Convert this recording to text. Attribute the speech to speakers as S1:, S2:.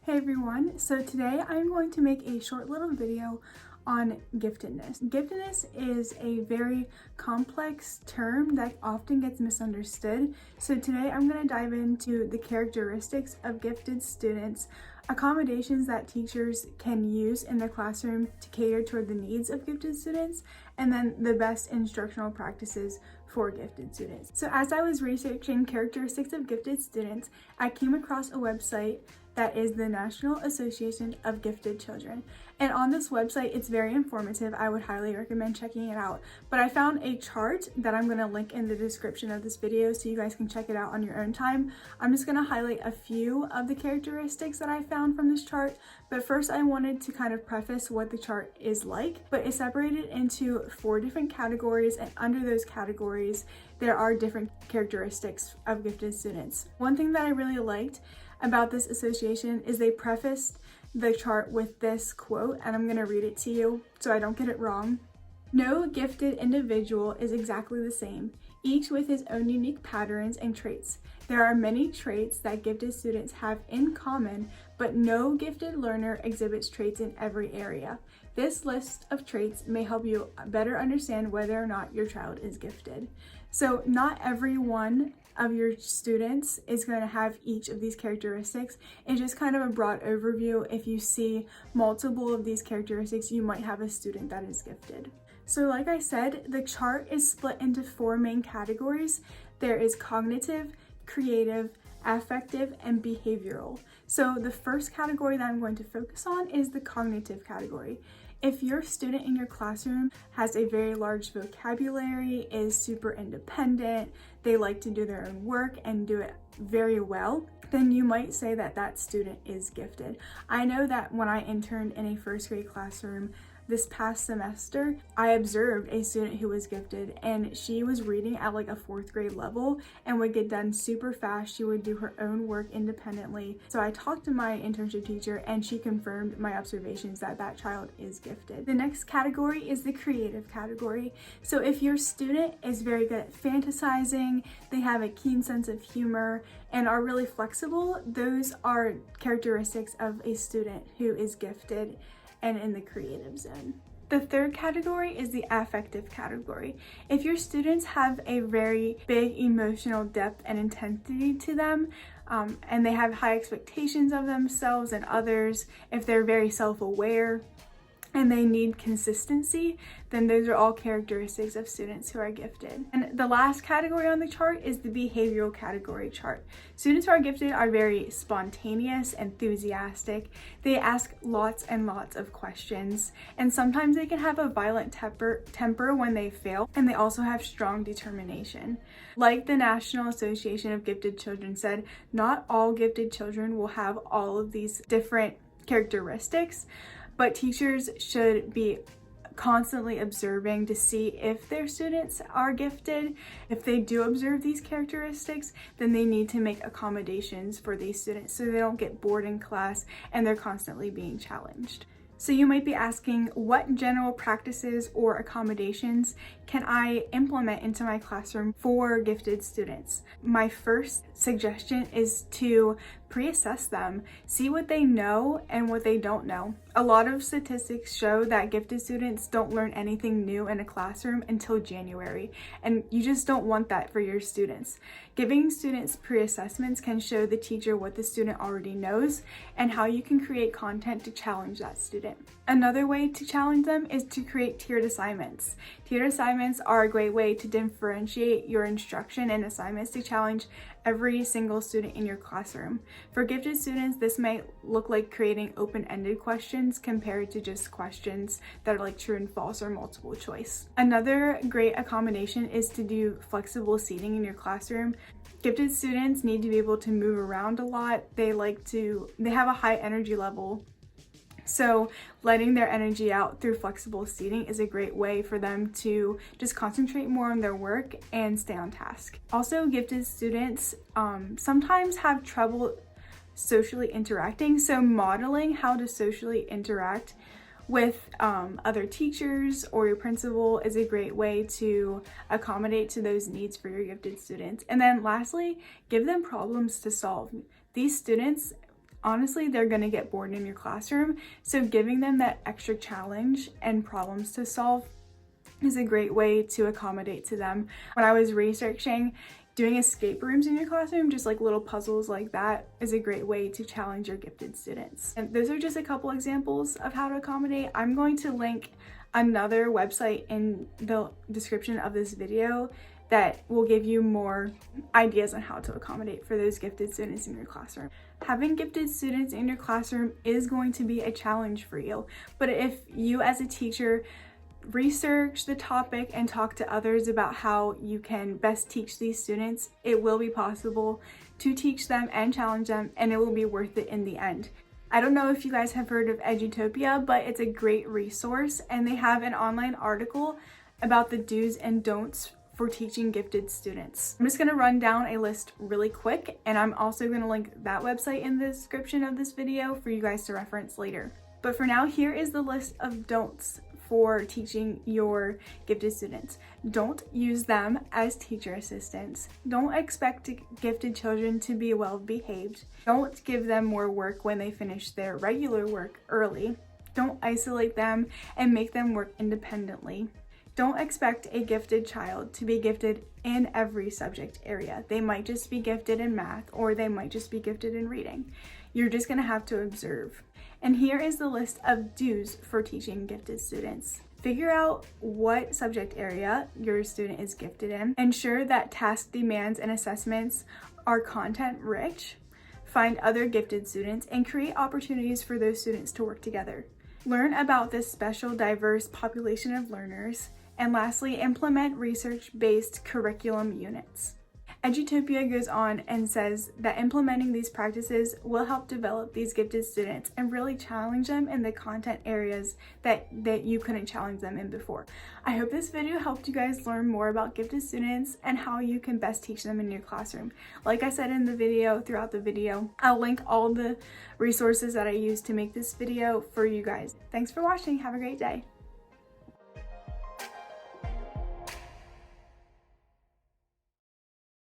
S1: Hey everyone, so today I'm going to make a short little video on giftedness. Giftedness is a very complex term that often gets misunderstood. So today I'm going to dive into the characteristics of gifted students, accommodations that teachers can use in the classroom to cater toward the needs of gifted students, and then the best instructional practices for gifted students. So as I was researching characteristics of gifted students, I came across a website that is the National Association of Gifted Children. And on this website, it's very informative. I would highly recommend checking it out. But I found a chart that I'm gonna link in the description of this video so you guys can check it out on your own time. I'm just gonna highlight a few of the characteristics that I found from this chart. But first I wanted to kind of preface what the chart is like. But it's separated into 4 different categories, and under those categories, there are different characteristics of gifted students. One thing that I really liked about this association is they prefaced the chart with this quote, and I'm going to read it to you so I don't get it wrong. "No gifted individual is exactly the same, each with his own unique patterns and traits. There are many traits that gifted students have in common, but no gifted learner exhibits traits in every area. This list of traits may help you better understand whether or not your child is gifted." So not every one of your students is going to have each of these characteristics. It's just kind of a broad overview. If you see multiple of these characteristics, you might have a student that is gifted. So like I said, the chart is split into 4 main categories. There is cognitive, creative, affective, and behavioral. So the first category that I'm going to focus on is the cognitive category. If your student in your classroom has a very large vocabulary, is super independent, they like to do their own work and do it very well, then you might say that that student is gifted. I know that when I interned in a first grade classroom this past semester, I observed a student who was gifted, and she was reading at like a 4th grade level and would get done super fast. She would do her own work independently. So I talked to my internship teacher and she confirmed my observations that that child is gifted. The next category is the creative category. So if your student is very good at fantasizing, they have a keen sense of humor, and are really flexible, those are characteristics of a student who is gifted and in the creative zone. The third category is the affective category. If your students have a very big emotional depth and intensity to them, and they have high expectations of themselves and others, if they're very self-aware, and they need consistency, then those are all characteristics of students who are gifted. And the last category on the chart is the behavioral category chart. Students who are gifted are very spontaneous, enthusiastic. They ask lots and lots of questions, and sometimes they can have a violent temper when they fail, and they also have strong determination. Like the National Association of Gifted Children said, not all gifted children will have all of these different characteristics, but teachers should be constantly observing to see if their students are gifted. If they do observe these characteristics, then they need to make accommodations for these students so they don't get bored in class and they're constantly being challenged. So you might be asking, what general practices or accommodations can I implement into my classroom for gifted students? My first suggestion is to pre-assess them, see what they know and what they don't know. A lot of statistics show that gifted students don't learn anything new in a classroom until January, and you just don't want that for your students. Giving students pre-assessments can show the teacher what the student already knows and how you can create content to challenge that student. Another way to challenge them is to create tiered assignments. Tiered assignments are a great way to differentiate your instruction and assignments to challenge every single student in your classroom. For gifted students, this might look like creating open-ended questions compared to just questions that are like true and false or multiple choice. Another great accommodation is to do flexible seating in your classroom. Gifted students need to be able to move around a lot. They have a high energy level. So letting their energy out through flexible seating is a great way for them to just concentrate more on their work and stay on task. Also, gifted students sometimes have trouble socially interacting, so modeling how to socially interact with other teachers or your principal is a great way to accommodate to those needs for your gifted students. And then lastly, give them problems to solve. These students honestly, they're gonna get bored in your classroom. So giving them that extra challenge and problems to solve is a great way to accommodate to them. When I was researching, doing escape rooms in your classroom, just like little puzzles like that, is a great way to challenge your gifted students. And those are just a couple examples of how to accommodate. I'm going to link another website in the description of this video that will give you more ideas on how to accommodate for those gifted students in your classroom. Having gifted students in your classroom is going to be a challenge for you, but if you as a teacher research the topic and talk to others about how you can best teach these students, it will be possible to teach them and challenge them, and it will be worth it in the end. I don't know if you guys have heard of Edutopia, but it's a great resource, and they have an online article about the do's and don'ts for teaching gifted students. I'm just gonna run down a list really quick, and I'm also gonna link that website in the description of this video for you guys to reference later. But for now, here is the list of don'ts for teaching your gifted students. Don't use them as teacher assistants. Don't expect gifted children to be well behaved. Don't give them more work when they finish their regular work early. Don't isolate them and make them work independently. Don't expect a gifted child to be gifted in every subject area. They might just be gifted in math, or they might just be gifted in reading. You're just gonna have to observe. And here is the list of do's for teaching gifted students. Figure out what subject area your student is gifted in. Ensure that task demands and assessments are content rich. Find other gifted students and create opportunities for those students to work together. Learn about this special, diverse population of learners. And lastly, implement research-based curriculum units. Edutopia goes on and says that implementing these practices will help develop these gifted students and really challenge them in the content areas that you couldn't challenge them in before. I hope this video helped you guys learn more about gifted students and how you can best teach them in your classroom. Like I said in the video, throughout the video, I'll link all the resources that I used to make this video for you guys. Thanks for watching. Have a great day.